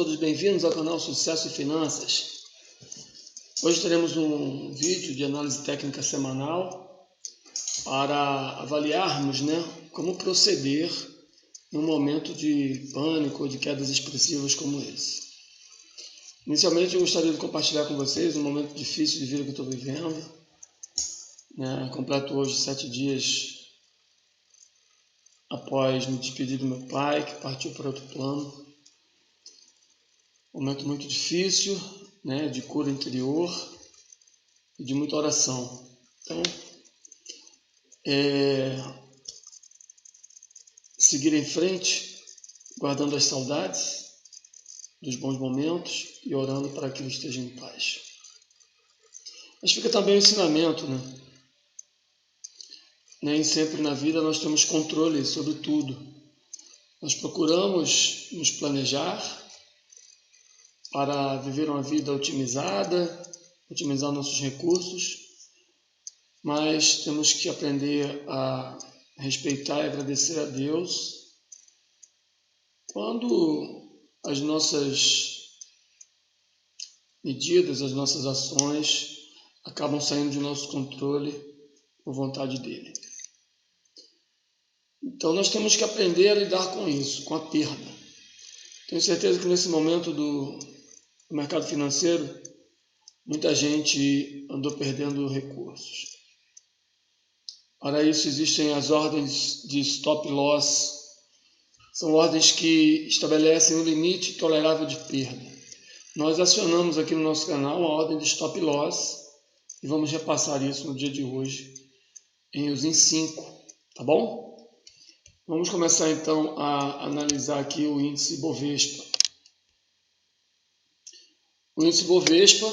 todos bem-vindos ao canal Sucesso e Finanças. Hoje teremos um vídeo de análise técnica semanal para avaliarmos, como proceder num momento de pânico ou de quedas expressivas como esse. Inicialmente eu gostaria de compartilhar com vocês um momento difícil de vida que eu estou vivendo. Completo hoje 7 dias após me despedir do meu pai, que partiu para outro plano. Momento muito difícil, de cura interior e de muita oração. Então, seguir em frente, guardando as saudades dos bons momentos e orando para que ele esteja em paz. Mas fica também o ensinamento, Nem sempre na vida nós temos controle sobre tudo. Nós procuramos nos planejar para viver uma vida otimizada, otimizar nossos recursos, mas temos que aprender a respeitar e agradecer a Deus quando as nossas medidas, as nossas ações acabam saindo de nosso controle por vontade dele. Então nós temos que aprender a lidar com isso, com a perda. Tenho certeza que nesse momento do mercado financeiro, muita gente andou perdendo recursos. Para isso existem as ordens de stop loss. São ordens que estabelecem um limite tolerável de perda. Nós acionamos aqui no nosso canal a ordem de stop loss e vamos repassar isso no dia de hoje em 5, tá bom? Vamos começar então a analisar aqui o índice Bovespa. O índice Bovespa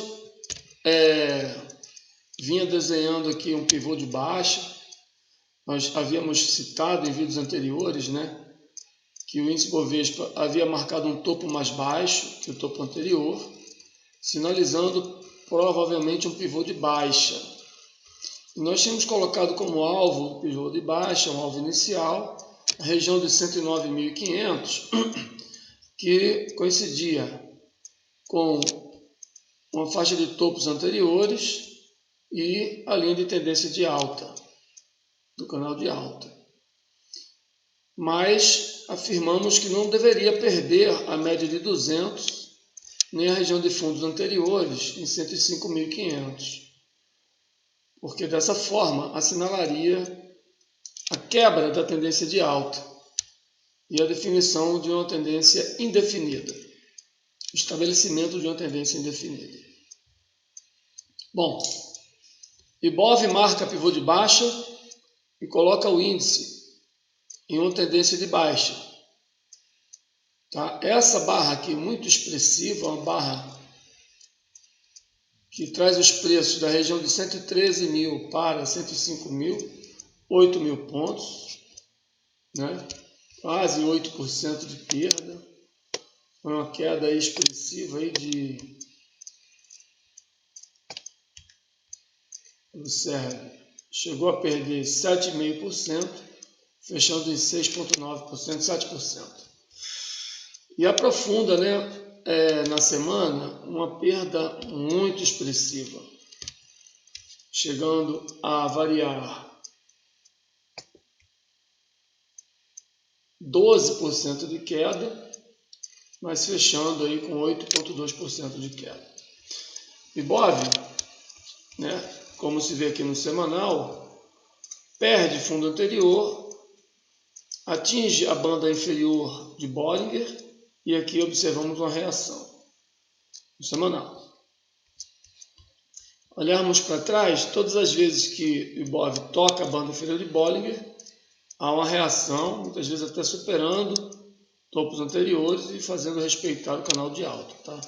vinha desenhando aqui um pivô de baixa. Nós havíamos citado em vídeos anteriores, que o índice Bovespa havia marcado um topo mais baixo que o topo anterior, sinalizando provavelmente um pivô de baixa. E nós tínhamos colocado como alvo o pivô de baixa, um alvo inicial, a região de 109.500, que coincidia com uma faixa de topos anteriores e a linha de tendência de alta, do canal de alta. Mas afirmamos que não deveria perder a média de 200, nem a região de fundos anteriores em 105.500, porque dessa forma assinalaria a quebra da tendência de alta e a definição de uma tendência indefinida, o estabelecimento de uma tendência indefinida. Bom, Ibov marca pivô de baixa e coloca o índice em uma tendência de baixa. Tá? Essa barra aqui, muito expressiva, uma barra que traz os preços da região de 113.000 para 105.000, 8.000 pontos, quase 8% de perda. Foi uma queda expressiva aí chegou a perder 7,5%, fechando em 6,9%, 7%. E aprofunda, na semana, uma perda muito expressiva, chegando a variar 12% de queda, mas fechando aí com 8,2% de queda. Ibov, como se vê aqui no semanal, perde fundo anterior, atinge a banda inferior de Bollinger e aqui observamos uma reação no semanal. Olharmos para trás, todas as vezes que o Ibov toca a banda inferior de Bollinger, há uma reação, muitas vezes até superando topos anteriores e fazendo respeitar o canal de alta. Tá?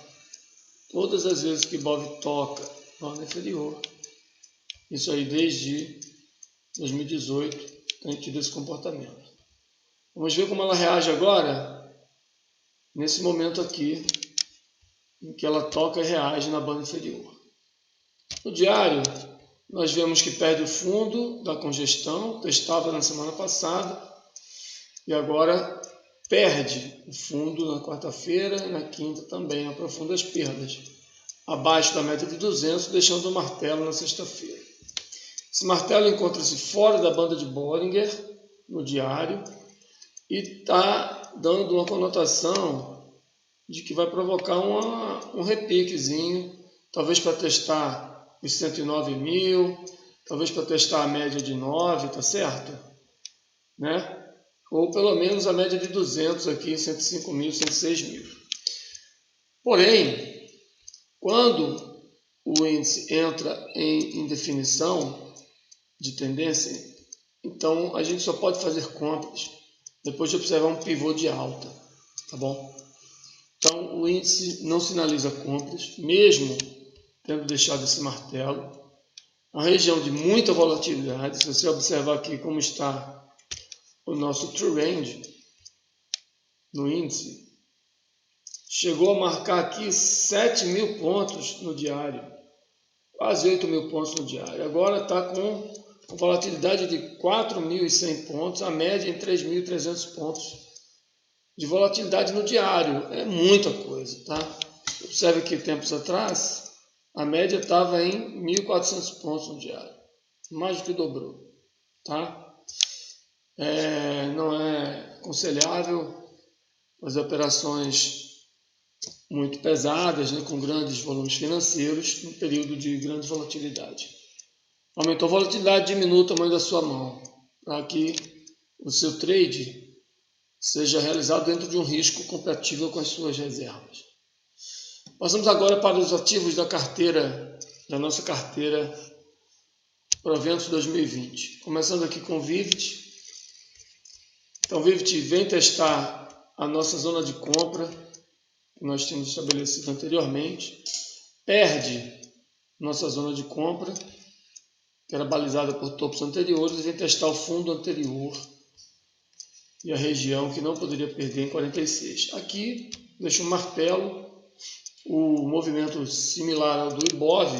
Todas as vezes que o Ibov toca a banda inferior, isso aí desde 2018 tem tido esse comportamento. Vamos ver como ela reage agora, nesse momento aqui, em que ela toca e reage na banda inferior. No diário, nós vemos que perde o fundo da congestão, testava na semana passada, e agora perde o fundo na quarta-feira e na quinta também, aprofunda as perdas, abaixo da média de 200, deixando o martelo na sexta-feira. Esse martelo encontra-se fora da banda de Bollinger no diário e está dando uma conotação de que vai provocar um repiquezinho, talvez para testar os 109 mil, talvez para testar a média de 9, tá certo? Né? Ou pelo menos a média de 200 aqui, 105 mil, 106 mil. Porém, quando o índice entra em indefinição de tendência, então a gente só pode fazer compras depois de observar um pivô de alta, tá bom? Então o índice não sinaliza compras, mesmo tendo deixado esse martelo. Uma região de muita volatilidade, se você observar aqui como está o nosso true range no índice, chegou a marcar aqui 7 mil pontos no diário, quase 8 mil pontos no diário. Agora está com volatilidade de 4.100 pontos, a média em 3.300 pontos de volatilidade no diário. É muita coisa, tá? Observe que tempos atrás a média estava em 1.400 pontos no diário, mais do que dobrou, tá? Não é aconselhável fazer operações muito pesadas, né, com grandes volumes financeiros, no período de grande volatilidade. Aumentou a volatilidade, diminua o tamanho da sua mão, para que o seu trade seja realizado dentro de um risco compatível com as suas reservas. Passamos agora para os ativos da nossa carteira Proventos 2020. Começando aqui com o Vivid. Então, o Vivid vem testar a nossa zona de compra, que nós tínhamos estabelecido anteriormente, perde nossa zona de compra, que era balizada por topos anteriores, e vem testar o fundo anterior e a região que não poderia perder em 46. Aqui, deixa um martelo, o movimento similar ao do Ibov,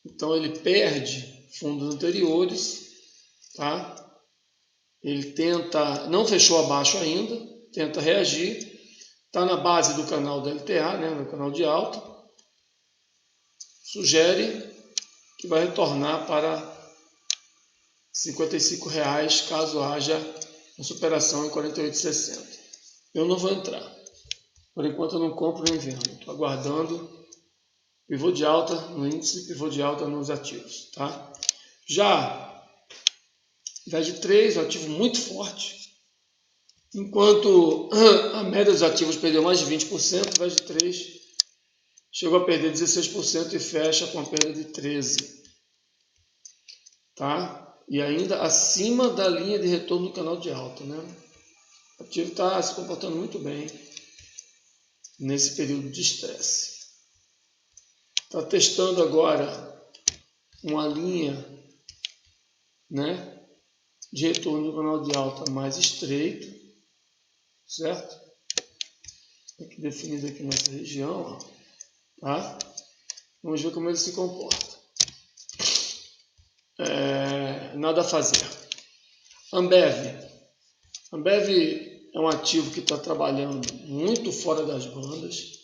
então ele perde fundos anteriores, tá? Ele tenta, não fechou abaixo ainda, tenta reagir, está na base do canal da LTA, né, no canal de alta, sugere que vai retornar para R$ 55,00 caso haja uma superação em 48,60. Eu não vou entrar. Por enquanto eu não compro nem vendo. Estou aguardando pivô de alta no índice, pivô de alta nos ativos. Tá? Já VEG3, um ativo muito forte. Enquanto a média dos ativos perdeu mais de 20%, o VEG3 chegou a perder 16% e fecha com a perda de 13%. Tá? E ainda acima da linha de retorno do canal de alta. Né? O ativo está se comportando muito bem nesse período de estresse. Está testando agora uma linha, né, de retorno do canal de alta mais estreito, certo? Aqui definido aqui nessa região, ó, tá? Vamos ver como ele se comporta. Nada a fazer. Ambev. Ambev é um ativo que está trabalhando muito fora das bandas.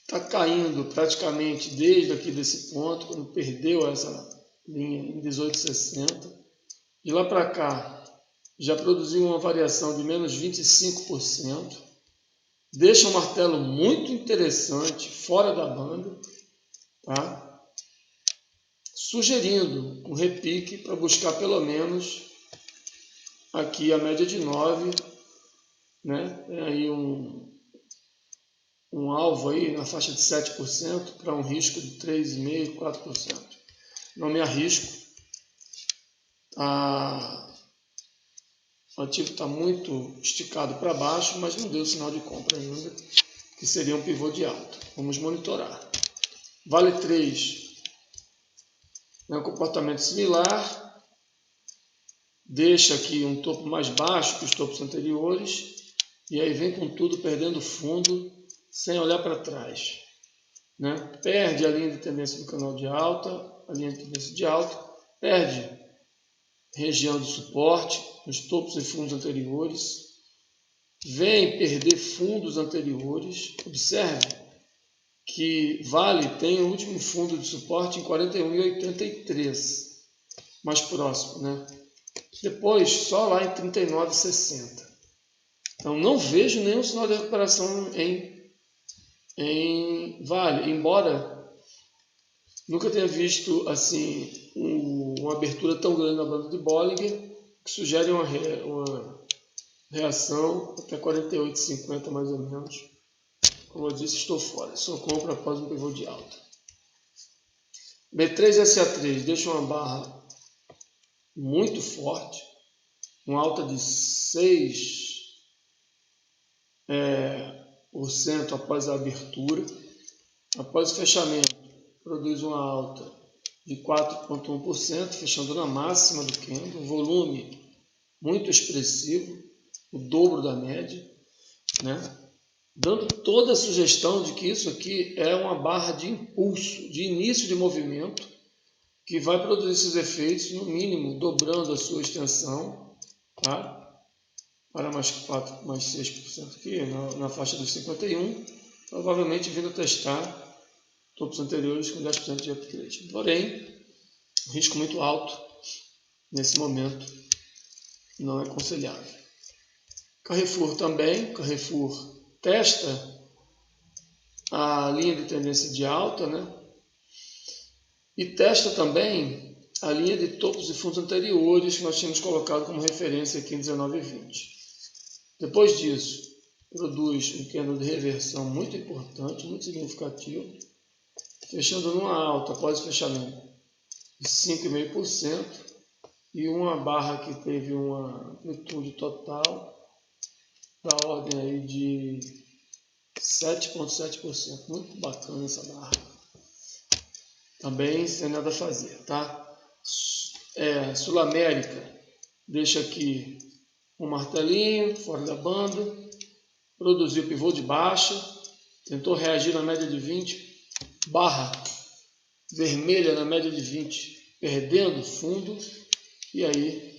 Está caindo praticamente desde aqui desse ponto, quando perdeu essa linha em 18,60. De lá para cá, já produziu uma variação de menos 25%. Deixa um martelo muito interessante fora da banda, tá? Sugerindo um repique para buscar pelo menos aqui a média de 9, né? Tem aí um alvo aí na faixa de 7% para um risco de 3,5%, 4%. Não me arrisco. O ativo está muito esticado para baixo, mas não deu sinal de compra ainda, que seria um pivô de alta. Vamos monitorar. Vale 3, um comportamento similar, deixa aqui um topo mais baixo que os topos anteriores, e aí vem com tudo perdendo fundo, sem olhar para trás. Né? Perde a linha de tendência do canal de alta, a linha de tendência de alta, perde região de suporte, nos topos e fundos anteriores, vem perder fundos anteriores. Observe que Vale tem o último fundo de suporte em 41,83, mais próximo, né? Depois só lá em 39,60. Então não vejo nenhum sinal de recuperação em Vale, embora nunca tenha visto assim uma abertura tão grande na banda de Bollinger, que sugere uma reação até 48,50 mais ou menos. Como eu disse, estou fora. Só compro após um pivô de alta. B3SA3 deixa uma barra muito forte, uma alta de 6% após a abertura. Após o fechamento, produz uma alta de 4,1%, fechando na máxima do candle. Volume muito expressivo, o dobro da média, né? Dando toda a sugestão de que isso aqui é uma barra de impulso, de início de movimento, que vai produzir esses efeitos, no mínimo, dobrando a sua extensão, tá? Para mais 4, mais 6% aqui, na faixa dos 51, provavelmente vindo testar topos anteriores com 10% de upgrade. Porém, risco muito alto nesse momento, não é aconselhável. Carrefour também, Carrefour testa a linha de tendência de alta, né? E testa também a linha de topos e fundos anteriores que nós tínhamos colocado como referência aqui em 19,20. Depois disso, produz um candle de reversão muito importante, muito significativo, fechando numa alta após o fechamento de 5,5% e uma barra que teve uma amplitude total da ordem aí de 7,7%. Muito bacana essa barra. Também sem nada a fazer, tá? Sul América deixa aqui um martelinho fora da banda, produziu pivô de baixa, tentou reagir na média de 20, barra vermelha na média de 20, perdendo fundo, e aí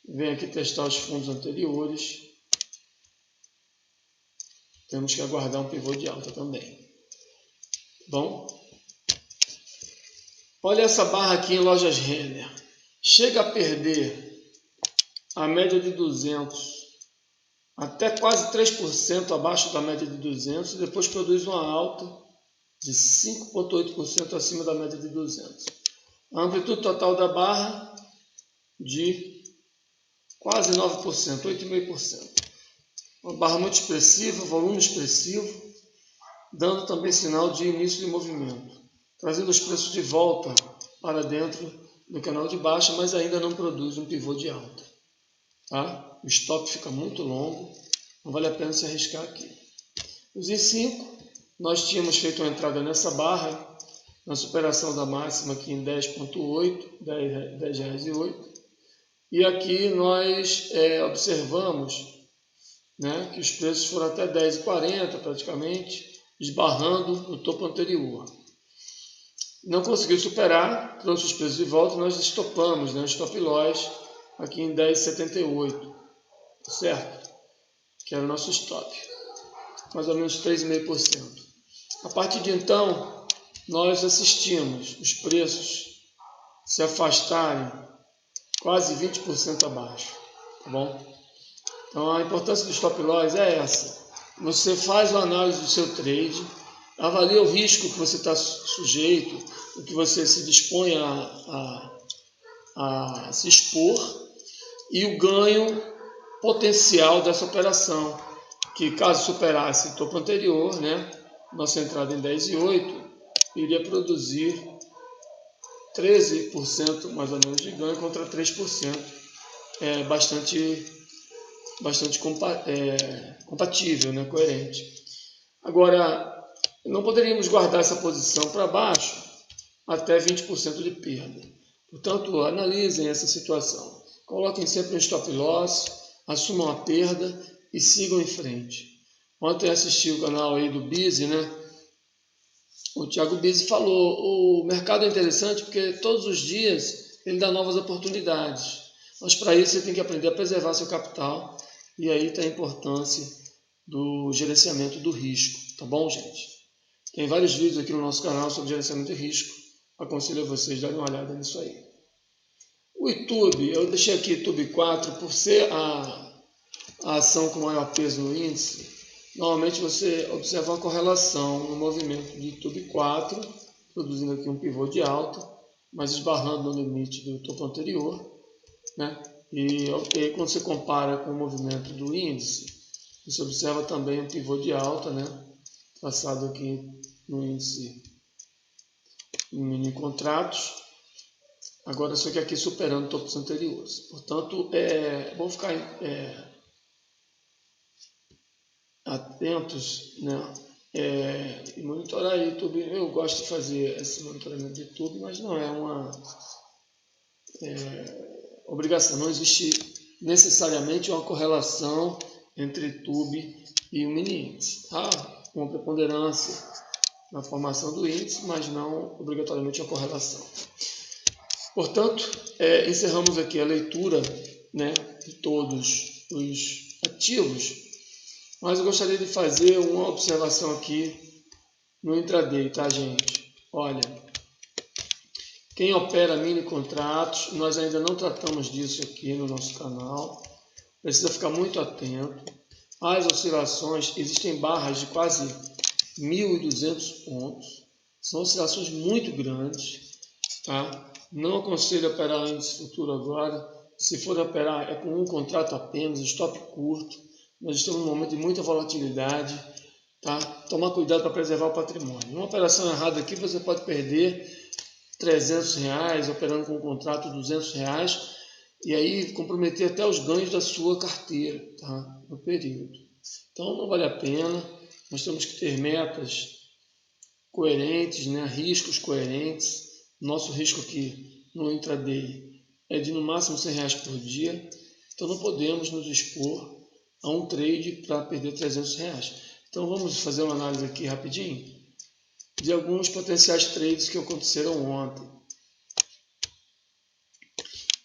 vem aqui testar os fundos anteriores. Temos que aguardar um pivô de alta também. Bom, olha essa barra aqui em lojas Renner. Chega a perder a média de 200, até quase 3% abaixo da média de 200, e depois produz uma alta de 5,8% acima da média de 200. A amplitude total da barra de quase 9%, 8,5%. Uma barra muito expressiva, volume expressivo, dando também sinal de início de movimento, trazendo os preços de volta para dentro do canal de baixa, mas ainda não produz um pivô de alta. Tá? O stop fica muito longo, não vale a pena se arriscar aqui. Os I5, nós tínhamos feito uma entrada nessa barra, na superação da máxima aqui em 10,8, R$10,08, e aqui nós observamos, né, que os preços foram até 10,40 praticamente, esbarrando no topo anterior. Não conseguiu superar, trouxe os preços de volta, nós estopamos, né, stop loss aqui em 10,78, certo? Que era o nosso stop, mais ou menos 3,5%. A partir de então, nós assistimos os preços se afastarem quase 20% abaixo, tá bom? Então a importância do stop loss é essa. Você faz uma análise do seu trade, avalia o risco que você está sujeito, o que você se dispõe a se expor, e o ganho potencial dessa operação, que caso superasse o topo anterior, né, nossa entrada em 10,8, iria produzir 13% mais ou menos de ganho contra 3%. É bastante compatível, né, coerente. Agora, não poderíamos guardar essa posição para baixo até 20% de perda. Portanto, analisem essa situação. Coloquem sempre um stop loss, assumam a perda e sigam em frente. Ontem eu assisti o canal aí do Bizzi, né? O Thiago Bizzi falou, o mercado é interessante porque todos os dias ele dá novas oportunidades. Mas para isso você tem que aprender a preservar seu capital E aí está a importância do gerenciamento do risco, tá bom, gente? Tem vários vídeos aqui no nosso canal sobre gerenciamento de risco. Aconselho a vocês darem uma olhada nisso aí. O YouTube, eu deixei aqui YouTube 4 por ser a ação com maior peso no índice. Normalmente você observa uma correlação no movimento de YouTube 4, produzindo aqui um pivô de alta, mas esbarrando no limite do topo anterior, né? E quando você compara com o movimento do índice, você observa também um pivô de alta, né? Traçado aqui no índice em mini contratos. Agora só que aqui superando topos anteriores. Portanto, vamos ficar atentos, né? E monitorar o YouTube. Eu gosto de fazer esse monitoramento de YouTube, mas não é uma obrigação. Não existe necessariamente uma correlação entre YouTube e o mini índice. Uma preponderância na formação do índice, mas não obrigatoriamente uma correlação. Portanto, encerramos aqui a leitura, né, de todos os ativos, mas eu gostaria de fazer uma observação aqui no intraday, tá, gente? Olha, quem opera mini contratos, nós ainda não tratamos disso aqui no nosso canal, precisa ficar muito atento. As oscilações, existem barras de quase 1.200 pontos, são oscilações muito grandes, tá? Não aconselho a operar índice futuro agora. Se for operar, é com um contrato apenas, stop curto. Nós estamos num momento de muita volatilidade, tá? Tomar cuidado para preservar o patrimônio. Uma operação errada aqui, você pode perder R$300 operando com um contrato de R$200 e aí comprometer até os ganhos da sua carteira, tá? No período. Então não vale a pena. Nós temos que ter metas coerentes, né? Riscos coerentes. Nosso risco aqui no intraday é de no máximo R$100 por dia, então não podemos nos expor a um trade para perder R$300. Então vamos fazer uma análise aqui rapidinho de alguns potenciais trades que aconteceram ontem.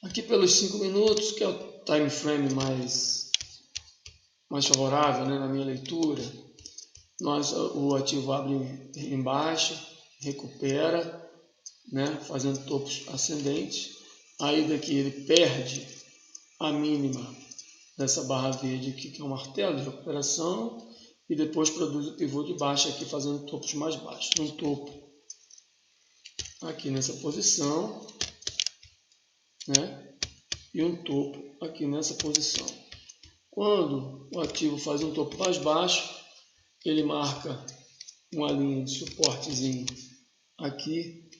Aqui pelos 5 minutos, que é o time frame mais favorável, né, na minha leitura, o ativo abre em baixa, recupera, né, fazendo topos ascendentes. Aí daqui ele perde a mínima dessa barra verde aqui, que é um martelo de recuperação, e depois produz o pivô de baixa aqui, fazendo topos mais baixos. Um topo aqui nessa posição, né, e um topo aqui nessa posição. Quando o ativo faz um topo mais baixo, ele marca uma linha de suportezinho aqui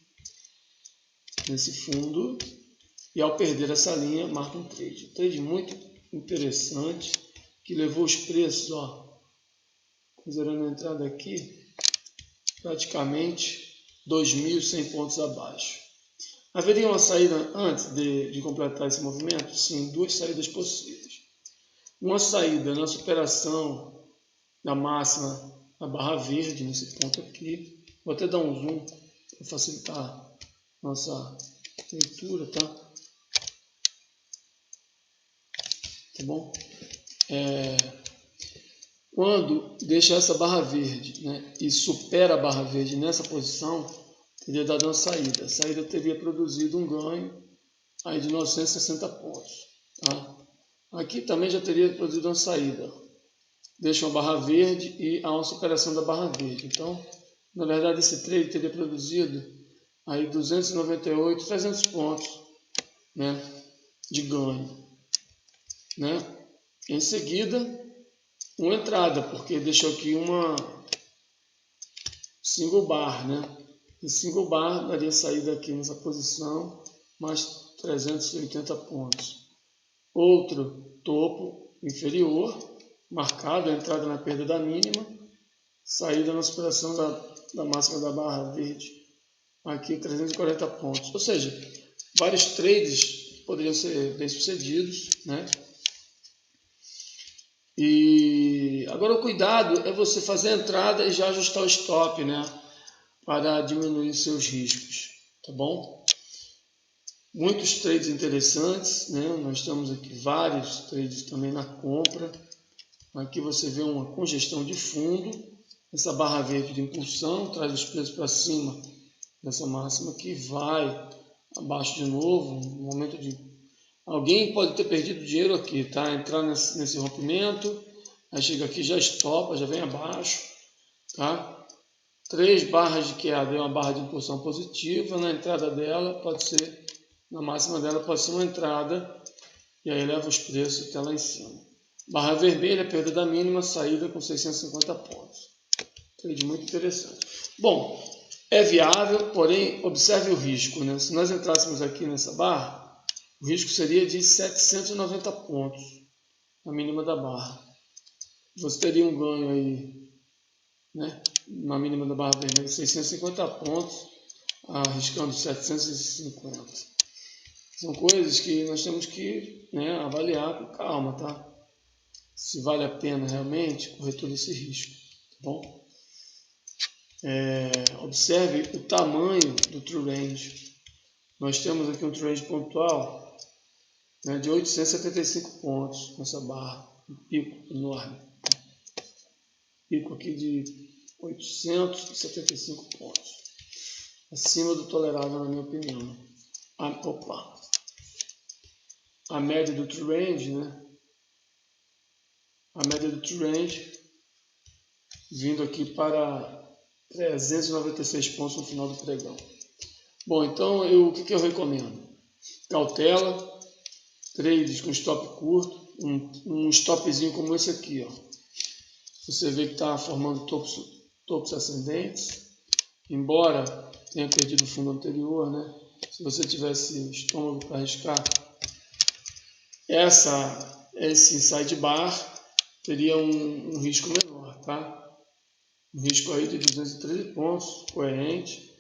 nesse fundo, e ao perder essa linha, marca um trade. Um trade muito interessante, que levou os preços, ó, considerando a entrada aqui, praticamente 2.100 pontos abaixo. Haveria uma saída antes de completar esse movimento? Sim, duas saídas possíveis. Uma saída na superação da máxima da barra verde, nesse ponto aqui. Vou até dar um zoom para facilitar nossa leitura, tá? Tá bom? Quando deixa essa barra verde, né, e supera a barra verde nessa posição, teria dado uma saída. A saída teria produzido um ganho aí de 960 pontos. Tá? Aqui também já teria produzido uma saída. Deixa uma barra verde e há uma superação da barra verde. Então, na verdade, esse trade teria produzido aí 298, 300 pontos, né, de ganho. Né? Em seguida, uma entrada, porque deixou aqui uma single bar, né? E single bar daria saída aqui nessa posição, mais 380 pontos. Outro topo inferior, marcado, a entrada na perda da mínima, saída na superação da máxima da barra verde, aqui 340 pontos. Ou seja, vários trades poderiam ser bem sucedidos, né? E agora o cuidado é você fazer a entrada e já ajustar o stop, né? Para diminuir seus riscos, tá bom? Muitos trades interessantes, né? Nós temos aqui vários trades também na compra. Aqui você vê uma congestão de fundo. Essa barra verde de impulsão traz os preços para cima dessa máxima que vai abaixo de novo. No momento de alguém pode ter perdido dinheiro aqui, tá? Entrar nesse rompimento, aí chega aqui, já estopa, já vem abaixo, tá? 3 barras de queda é uma barra de impulsão positiva. Na entrada dela pode ser, na máxima dela pode ser uma entrada e aí leva os preços até lá em cima. Barra vermelha, perda da mínima, saída com 650 pontos. Trade muito interessante. Bom, é viável, porém observe o risco, né? Se nós entrássemos aqui nessa barra, o risco seria de 790 pontos, a mínima da barra. Você teria um ganho aí, né? Na mínima da barra vermelha, 650 pontos, arriscando 750. São coisas que nós temos que, né, avaliar com calma, tá? Se vale a pena realmente correr todo esse risco, tá bom? Observe o tamanho do true range. Nós temos aqui um true range pontual, né, de 875 pontos nessa barra, um pico enorme. Pico aqui de 875 pontos, acima do tolerável na minha opinião. A média do true range, né? A média do true range vindo aqui para 396 pontos no final do pregão. Bom, então o que eu recomendo? Cautela, trades com stop curto, um stopzinho como esse aqui, ó. Você vê que está formando topos ascendentes, embora tenha perdido o fundo anterior, né? Se você tivesse estômago para arriscar, esse sidebar teria um risco menor, tá? Um risco aí de 213 pontos, coerente,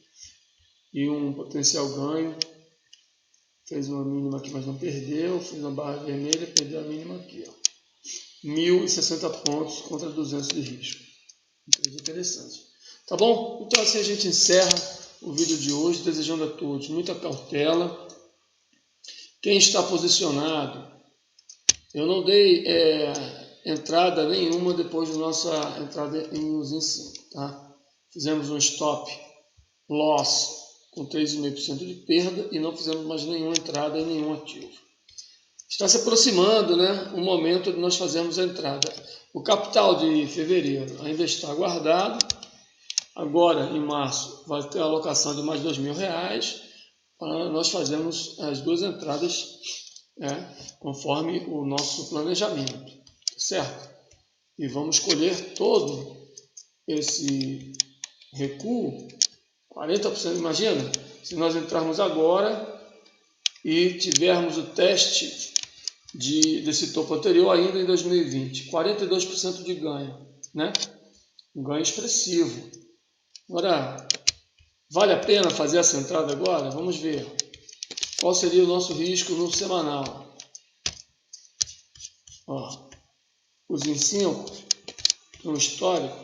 e um potencial ganho. Fez uma mínima aqui, mas não perdeu. Fez uma barra vermelha, perdeu a mínima aqui, ó. 1060 pontos contra 200 de risco. Interessante. Tá bom? Então assim a gente encerra o vídeo de hoje, desejando a todos muita cautela. Quem está posicionado, eu não dei entrada nenhuma depois da nossa entrada em uns em 5, tá? Fizemos um stop loss com 3,5% de perda e não fizemos mais nenhuma entrada em nenhum ativo. Está se aproximando, né, o momento de nós fazermos a entrada. O capital de fevereiro ainda está guardado. Agora, em março, vai ter a alocação de mais R$2.000 para nós fazermos as 2 entradas, né, conforme o nosso planejamento, certo? E vamos colher todo esse recuo, 40%. Imagina, se nós entrarmos agora e tivermos o teste desse topo anterior ainda em 2020, 42% de ganho, né? Um ganho expressivo. Agora, vale a pena fazer essa entrada agora? Vamos ver. Qual seria o nosso risco no semanal? Ó, os em 5, no histórico,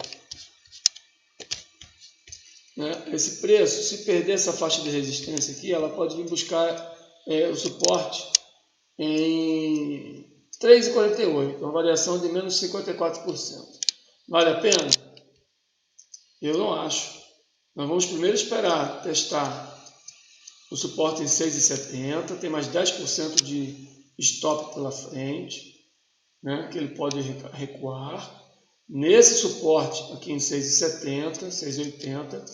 né? Esse preço, se perder essa faixa de resistência aqui, ela pode vir buscar o suporte em 3,48, uma variação de menos 54%. Vale a pena? Eu não acho. Nós vamos primeiro esperar testar o suporte em 6,70, tem mais 10% de stop pela frente, né, que ele pode recuar. Nesse suporte aqui em 6,70, 6,80,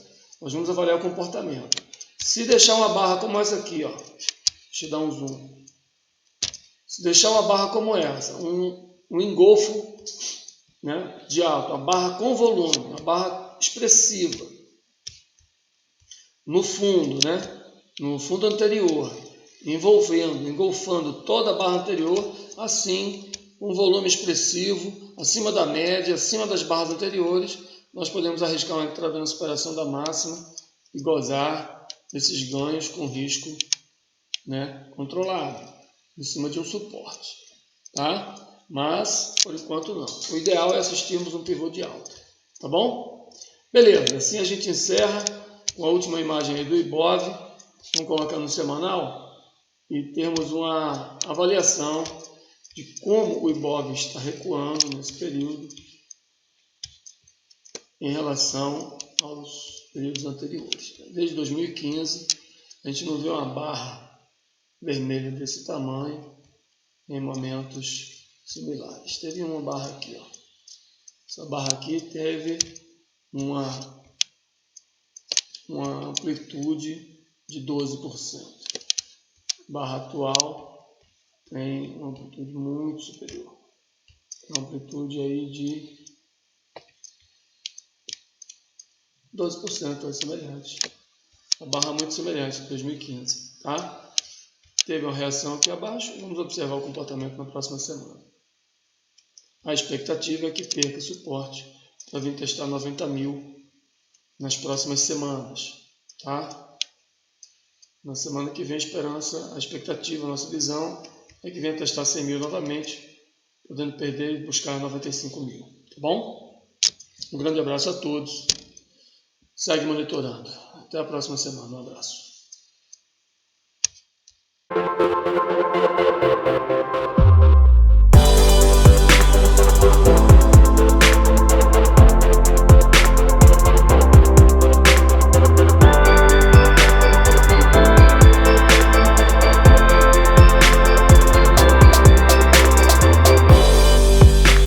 nós vamos avaliar o comportamento. Se deixar uma barra como essa aqui, ó, deixa eu dar um zoom. Se deixar uma barra como essa, um engolfo, né, de alto, uma barra com volume, uma barra expressiva, no fundo, né, no fundo anterior, engolfando toda a barra anterior, assim, um volume expressivo, acima da média, acima das barras anteriores, nós podemos arriscar uma entrada na superação da máxima e gozar desses ganhos com risco, né, controlado, em cima de um suporte, tá? Mas, por enquanto, não. O ideal é assistirmos um pivô de alta, tá bom? Beleza, assim a gente encerra com a última imagem aí do Ibov. Vamos colocar no semanal. e termos uma avaliação de como o Ibov está recuando nesse período em relação aos períodos anteriores. Desde 2015, a gente não vê uma barra vermelha desse tamanho em momentos similares. Teve uma barra aqui, ó. Essa barra aqui teve uma amplitude de 12%. Barra atual tem uma amplitude muito superior. Uma amplitude aí de 12%, é semelhante. A barra muito semelhante de 2015, tá? Teve uma reação aqui abaixo, vamos observar o comportamento na próxima semana. A expectativa é que perca suporte para vir testar 90 mil nas próximas semanas, tá? Na semana que vem a expectativa, a nossa visão é que venha testar 100 mil novamente, podendo perder e buscar 95 mil, tá bom? Um grande abraço a todos, segue monitorando, até a próxima semana, um abraço.